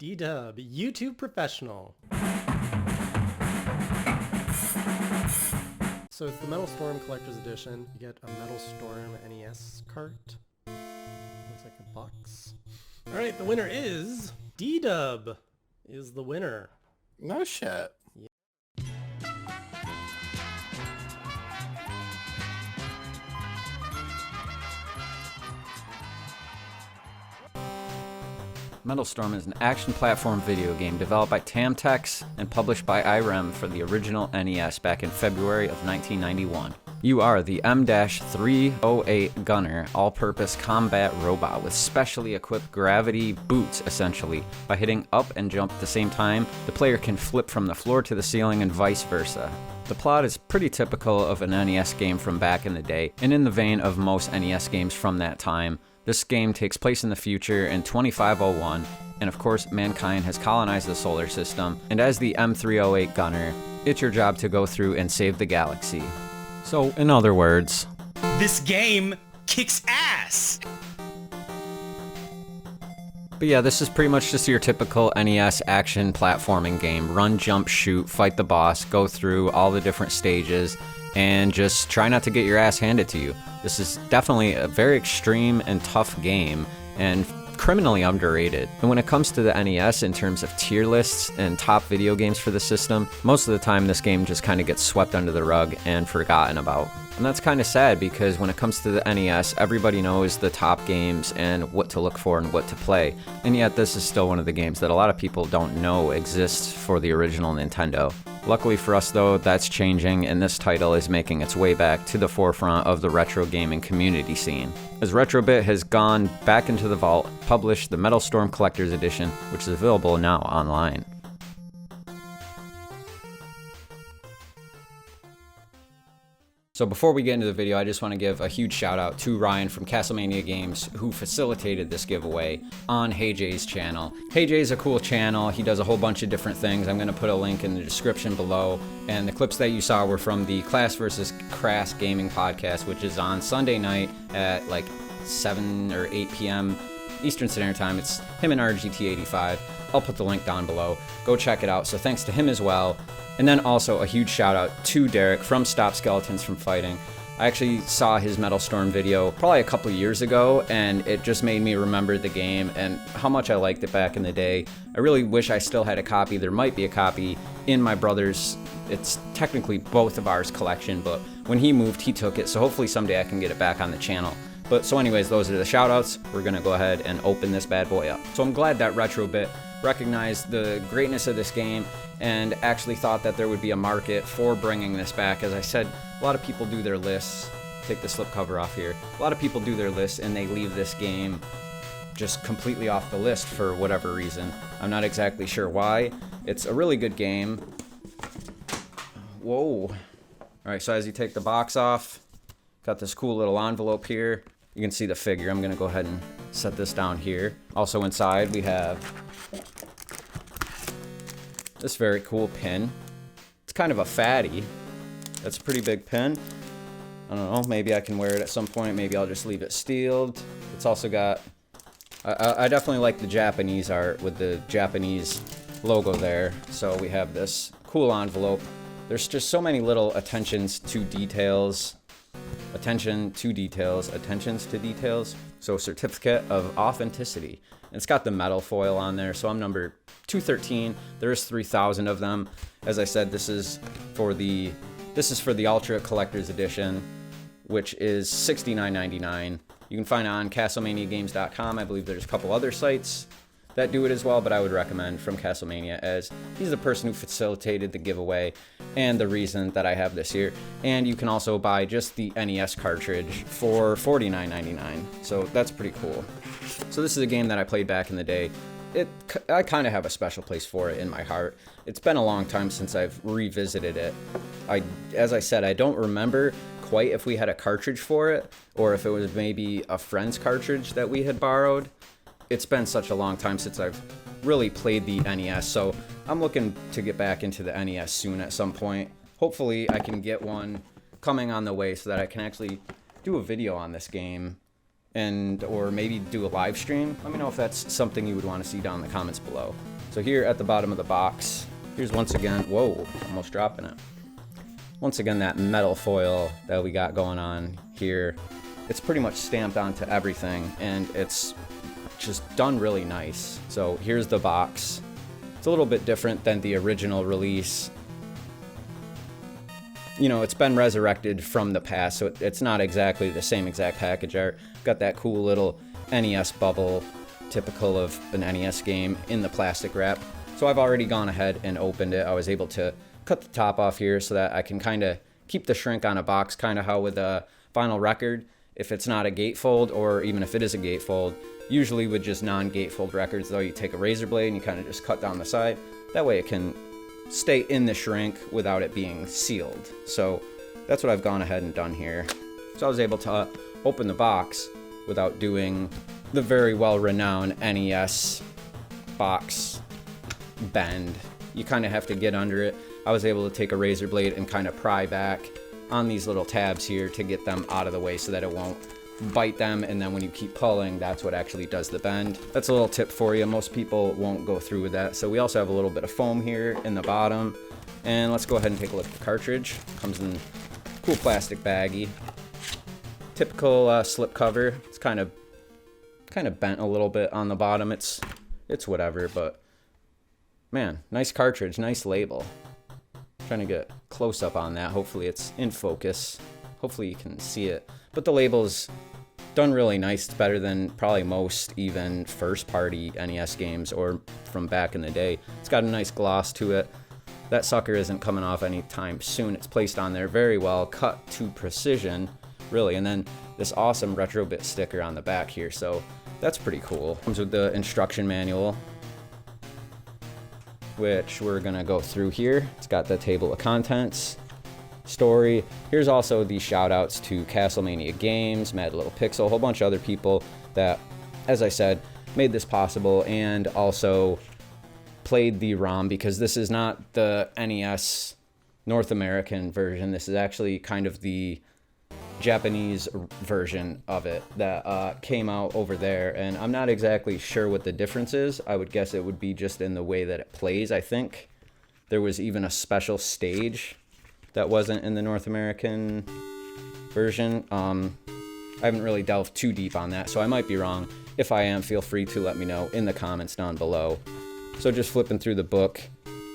DDub, YouTube professional. So it's the Metal Storm Collector's Edition. You get a Metal Storm NES cart. Looks like a box. All right, the winner is DDub. Is the winner. No shit. Metal Storm is an action platform video game developed by Tamtex and published by IREM for the original NES back in February of 1991. You are the M-308 gunner, all-purpose combat robot with specially equipped gravity boots, essentially. By hitting up and jump at the same time, the player can flip from the floor to the ceiling and vice versa. The plot is pretty typical of an NES game from back in the day, and in the vein of most NES games from that time. This game takes place in the future in 2501, and of course mankind has colonized the solar system, and as the M308 gunner, it's your job to go through and save the galaxy. So, in other words, this game kicks ass! But yeah, this is pretty much just your typical NES action platforming game. Run, jump, shoot, fight the boss, go through all the different stages, and just try not to get your ass handed to you. This is definitely a very extreme and tough game, and criminally underrated. And when it comes to the NES in terms of tier lists and top video games for the system, most of the time this game just kind of gets swept under the rug and forgotten about. And that's kind of sad because when it comes to the NES, everybody knows the top games and what to look for and what to play. And yet this is still one of the games that a lot of people don't know exists for the original Nintendo. Luckily for us though, that's changing, and this title is making its way back to the forefront of the retro gaming community scene. As Retrobit has gone back into the vault, published the Metal Storm Collector's Edition, which is available now online. So before we get into the video, I just want to give a huge shout out to Ryan from Castlemania Games, who facilitated this giveaway on Hey Jay's channel. Hey Jay's a cool channel. He does a whole bunch of different things. I'm going to put a link in the description below. And the clips that you saw were from the Class vs. Crass Gaming podcast, which is on Sunday night at like 7 or 8 p.m. Eastern Standard Time. It's him and RGT85. I'll put the link down below. Go check it out. So thanks to him as well. And then also a huge shout out to Derek from Stop Skeletons from Fighting. I actually saw his Metal Storm video probably a couple years ago, and it just made me remember the game and how much I liked it back in the day. I really wish I still had a copy. There might be a copy in my brother's, it's technically both of ours collection, but when he moved, he took it. So hopefully someday I can get it back on the channel. But so anyways, those are the shout outs. We're gonna go ahead and open this bad boy up. So I'm glad that Retrobit recognized the greatness of this game and actually thought that there would be a market for bringing this back. As I said, a lot of people do their lists. Take the slipcover off here. A lot of people do their lists and they leave this game just completely off the list for whatever reason. I'm not exactly sure why. It's a really good game. Whoa. All right, so as you take the box off, got this cool little envelope here. You can see the figure. I'm gonna go ahead and set this down here. Also inside we have this very cool pin. It's kind of a fatty. That's a pretty big pin. I don't know, maybe I can wear it at some point. Maybe I'll just leave it sealed. It's also got, I definitely like the Japanese art with the Japanese logo there. So we have this cool envelope. There's just so many little attentions to details. Attentions to details. So certificate of authenticity. And it's got the metal foil on there, so I'm number 213. There's 3,000 of them. As I said, this is for the Ultra Collector's Edition, which is $69.99. You can find it on castlemaniagames.com. I believe there's a couple other sites that do it as well, but I would recommend from Castlemania, as he's the person who facilitated the giveaway and the reason that I have this here. And you can also buy just the NES cartridge for $49.99, so that's pretty cool. So this is a game that I played back in the day. I kind of have a special place for it in my heart. It's been a long time since I've revisited it. As I said, I don't remember quite if we had a cartridge for it or if it was maybe a friend's cartridge that we had borrowed. It's been such a long time since I've really played the NES, so I'm looking to get back into the NES soon at some point. Hopefully I can get one coming on the way so that I can actually do a video on this game and or maybe do a live stream. Let me know if that's something you would want to see down in the comments below. So here at the bottom of the box, here's once again, whoa, almost dropping it. Once again, that metal foil that we got going on here. It's pretty much stamped onto everything, and it's just done really nice. So here's the box. It's a little bit different than the original release. You know, it's been resurrected from the past, so it's not exactly the same exact package art. Got that cool little NES bubble, typical of an NES game, in the plastic wrap. So I've already gone ahead and opened it. I was able to cut the top off here so that I can kind of keep the shrink on a box, kind of how with a vinyl record, if it's not a gatefold, or even if it is a gatefold, usually with just non-gatefold records though, you take a razor blade and you kind of just cut down the side. That way it can stay in the shrink without it being sealed. So that's what I've gone ahead and done here. So I was able to open the box without doing the very well-renowned NES box bend. You kind of have to get under it. I was able to take a razor blade and kind of pry back on these little tabs here to get them out of the way so that it won't bite them, and then when you keep pulling, that's what actually does the bend. That's a little tip for you. Most people won't go through with that. So we also have a little bit of foam here in the bottom, and let's go ahead and take a look at the cartridge. Comes in a cool plastic baggie. Typical slip cover. It's kind of bent a little bit on the bottom. It's whatever, but man, nice cartridge, nice label. Trying to get close up on that. Hopefully it's in focus. Hopefully you can see it. But the label's done really nice. It's better than probably most even first party NES games or from back in the day. It's got a nice gloss to it. That sucker isn't coming off anytime soon. It's placed on there very well, cut to precision, really. And then this awesome Retrobit sticker on the back here. So that's pretty cool. Comes with the instruction manual, which we're gonna go through here. It's got the table of contents, story. Here's also the shout outs to Castlemania Games, Mad Little Pixel, a whole bunch of other people that, as I said, made this possible and also played the ROM, because this is not the NES North American version. This is actually kind of the Japanese version of it that came out over there, and I'm not exactly sure what the difference is. I would guess it would be just in the way that it plays. I think there was even a special stage that wasn't in the North American version. I haven't really delved too deep on that, so I might be wrong. If I am, feel free to let me know in the comments down below. So just flipping through the book,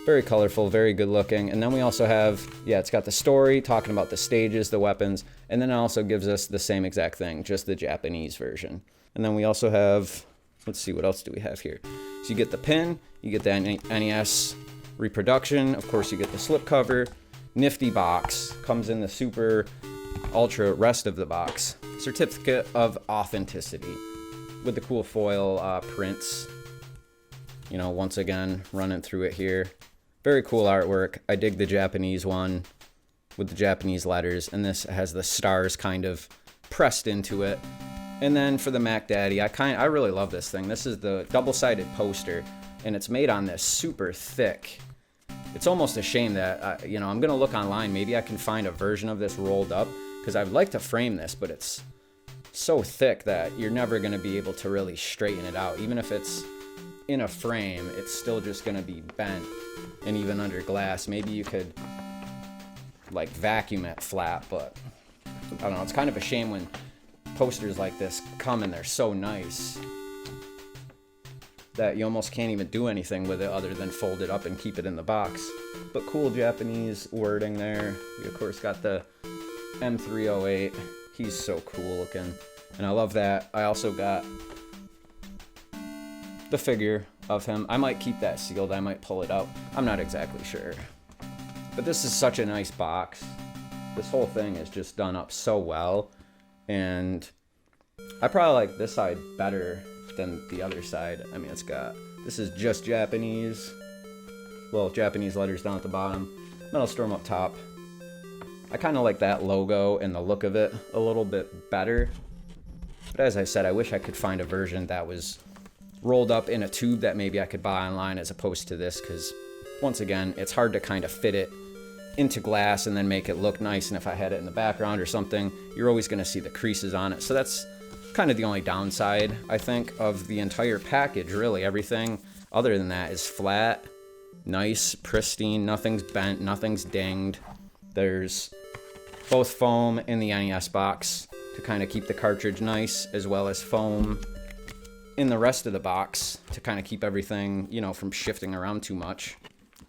very colorful, very good looking. And then we also have, yeah, it's got the story talking about the stages, the weapons, and then it also gives us the same exact thing, just the Japanese version. And then we also have, let's see, what else do we have here? So you get the pin, you get the NES reproduction, of course you get the slipcover, nifty box, comes in the super ultra rest of the box, certificate of authenticity with the cool foil prints. You know, once again, running through it here. Very cool artwork. I dig the Japanese one with the Japanese letters, and this has the stars kind of pressed into it. And then for the Mac Daddy, I really love this thing. This is the double-sided poster, and it's made on this super thick. It's almost a shame that, you know, I'm gonna look online. Maybe I can find a version of this rolled up, because I'd like to frame this, but it's so thick that you're never gonna be able to really straighten it out. Even if it's in a frame, it's still just gonna be bent. And even under glass, maybe you could like vacuum it flat, but I don't know, it's kind of a shame when posters like this come and they're so nice that you almost can't even do anything with it other than fold it up and keep it in the box. But cool Japanese wording there. We of course got the M308. He's so cool looking, and I love that. I also got the figure of him. I might keep that sealed. I might pull it out. I'm not exactly sure. But this is such a nice box. This whole thing is just done up so well, and I probably like this side better than the other side. I mean, this is just Japanese. Well, Japanese letters down at the bottom. Metal Storm up top. I kind of like that logo and the look of it a little bit better. But as I said, I wish I could find a version that was rolled up in a tube that maybe I could buy online as opposed to this, because once again, it's hard to kind of fit it into glass and then make it look nice, and if I had it in the background or something, you're always going to see the creases on it. So that's kind of the only downside, I think, of the entire package, really. Everything other than that is flat, nice, pristine, nothing's bent, nothing's dinged. There's both foam in the NES box to kind of keep the cartridge nice, as well as foam in the rest of the box to kind of keep everything, you know, from shifting around too much.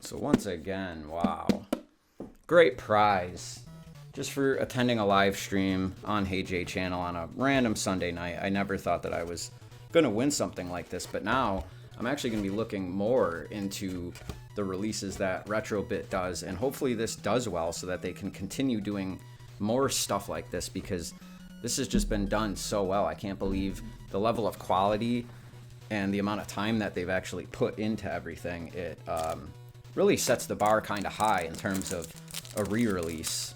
So once again, wow. Great prize. Just for attending a live stream on Hey J channel on a random Sunday night. I never thought that I was gonna win something like this, but now I'm actually gonna be looking more into the releases that Retrobit does, and hopefully this does well so that they can continue doing more stuff like this, because this has just been done so well. I can't believe the level of quality and the amount of time that they've actually put into everything. It really sets the bar kind of high in terms of a re-release.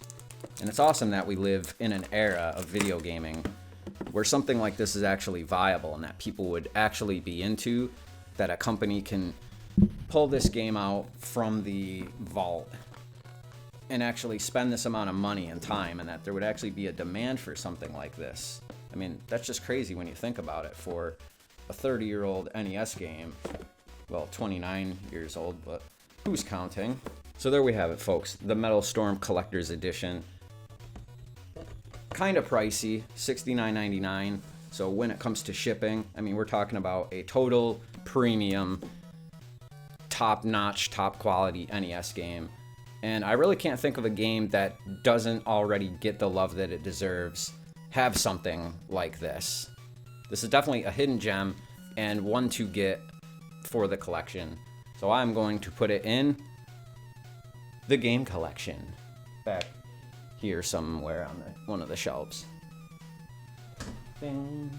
And it's awesome that we live in an era of video gaming where something like this is actually viable and that people would actually be into, that a company can pull this game out from the vault and actually spend this amount of money and time, and that there would actually be a demand for something like this. I mean, that's just crazy when you think about it for a 30-year-old NES game. Well, 29 years old, but who's counting? So there we have it, folks. The Metal Storm Collector's Edition. Kind of pricey, $69.99. So when it comes to shipping, I mean, we're talking about a total premium, top-notch, top-quality NES game. And I really can't think of a game that doesn't already get the love that it deserves have something like this. This is definitely a hidden gem and one to get for the collection. So I'm going to put it in the game collection back here somewhere on one of the shelves. Ding.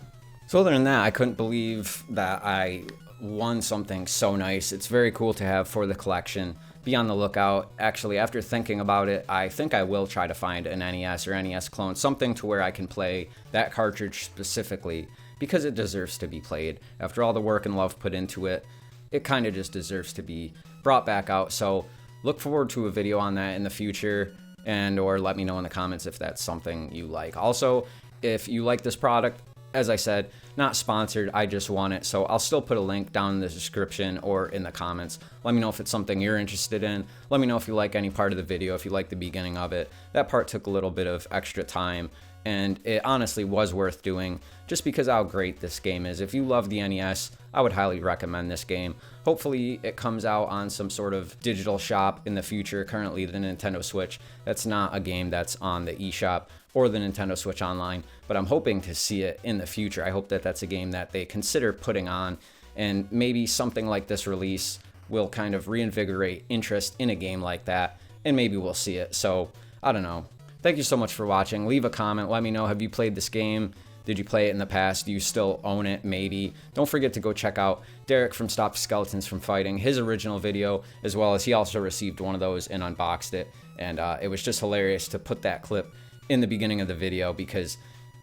So other than that, I couldn't believe that I won something so nice. It's very cool to have for the collection. Be on the lookout. Actually, after thinking about it, I think I will try to find an NES or NES clone, something to where I can play that cartridge specifically, because it deserves to be played. After all the work and love put into it, it kind of just deserves to be brought back out. So look forward to a video on that in the future, and or let me know in the comments if that's something you like. Also, if you like this product, as I said, not sponsored, I just want it, so I'll still put a link down in the description or in the comments. Let me know if it's something you're interested in. Let me know if you like any part of the video, if you like the beginning of it. That part took a little bit of extra time, and it honestly was worth doing just because how great this game is. If you love the NES, I would highly recommend this game. Hopefully it comes out on some sort of digital shop in the future. Currently the Nintendo Switch, that's not a game that's on the eShop or the Nintendo Switch Online, but I'm hoping to see it in the future. I hope that that's a game that they consider putting on, and maybe something like this release will kind of reinvigorate interest in a game like that, and maybe we'll see it. So I don't know. Thank you so much for watching. Leave a comment. Let me know, have you played this game? Did you play it in the past? Do you still own it? Maybe. Don't forget to go check out Derek from Stop Skeletons from Fighting, his original video, as well as he also received one of those and unboxed it. And it was just hilarious to put that clip in the beginning of the video, because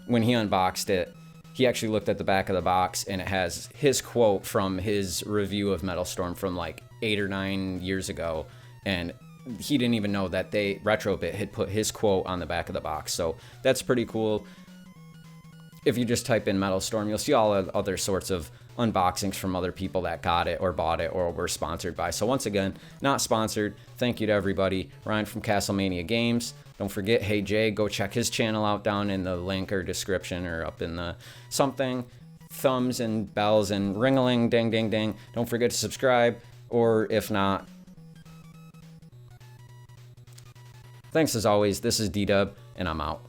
when he unboxed it, he actually looked at the back of the box and it has his quote from his review of Metal Storm from like 8 or 9 years ago. And he didn't even know that Retrobit had put his quote on the back of the box. So that's pretty cool. If you just type in Metal Storm, you'll see all other sorts of unboxings from other people that got it or bought it or were sponsored by. So once again, not sponsored. Thank you to everybody. Ryan from Castlemania Games. Don't forget, Hey Jay, go check his channel out down in the link or description or up in the something. Thumbs and bells and ring-a-ling, ding, ding, ding. Don't forget to subscribe, or if not, thanks as always. This is DDub, and I'm out.